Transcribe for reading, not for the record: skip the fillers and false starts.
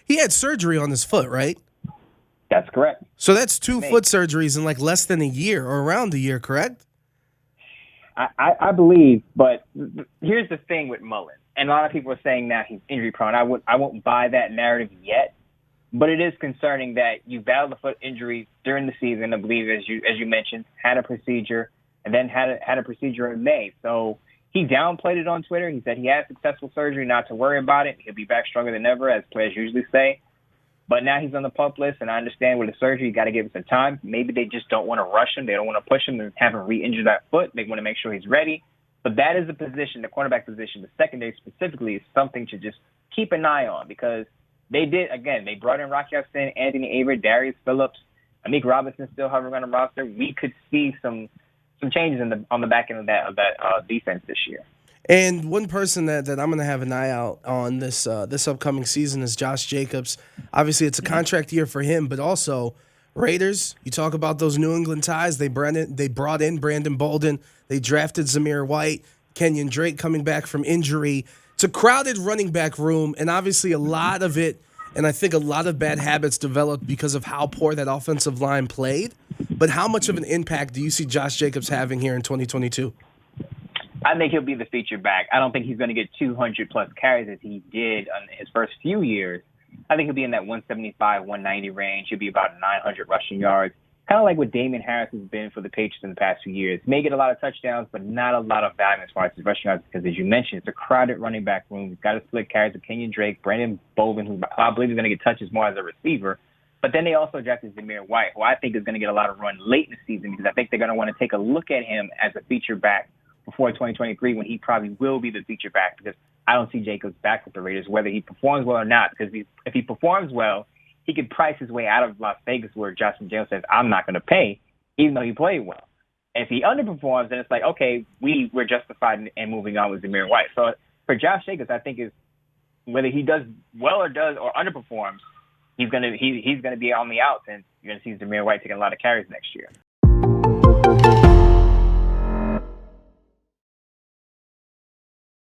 he had surgery on his foot, right? That's correct. So that's two Mate, foot surgeries in like less than a year or around a year, correct? I believe, but here's the thing with Mullen, and a lot of people are saying now he's injury prone. I won't buy that narrative yet, but it is concerning that you battled a foot injury during the season. I believe, as you mentioned, had a procedure and then had a procedure in May. So he downplayed it on Twitter. He said he had successful surgery, not to worry about it. He'll be back stronger than ever, as players usually say. But now he's on the PUP list, and I understand with the surgery, you got to give him some time. Maybe they just don't want to rush him. They don't want to push him and have him re-injure that foot. They want to make sure he's ready. But that is a position, the cornerback position, the secondary specifically, is something to just keep an eye on because they brought in Rocky Hudson, Anthony Avery, Darius Phillips, Amik Robinson still hovering on the roster. We could see some changes on the back end of that defense this year. And one person that I'm going to have an eye out on this upcoming season is Josh Jacobs. Obviously, it's a contract year for him, but also Raiders. You talk about those New England ties. They brought in Brandon Bolden. They drafted Zamir White, Kenyon Drake coming back from injury. It's a crowded running back room, and obviously a lot of it, and I think a lot of bad habits developed because of how poor that offensive line played. But how much of an impact do you see Josh Jacobs having here in 2022? I think he'll be the feature back. I don't think he's going to get 200-plus carries as he did in his first few years. I think he'll be in that 175, 190 range. He'll be about 900 rushing yards, kind of like what Damian Harris has been for the Patriots in the past few years. May get a lot of touchdowns, but not a lot of value as far as his rushing yards because, as you mentioned, it's a crowded running back room. He's got to split carries with Kenyon Drake, Brandon Bolden, who I believe is going to get touches more as a receiver. But then they also drafted Zamir White, who I think is going to get a lot of run late in the season because I think they're going to want to take a look at him as a feature back before 2023 when he probably will be the feature back because I don't see Jacobs back with the Raiders, whether he performs well or not. Because if he performs well, he could price his way out of Las Vegas where Justin Jones says, I'm not going to pay, even though he played well. And if he underperforms, then it's like, okay, we're justified in moving on with Zamir White. So for Josh Jacobs, I think is whether he does well or underperforms, he's gonna be on the outs, and you're gonna see Zamir White taking a lot of carries next year.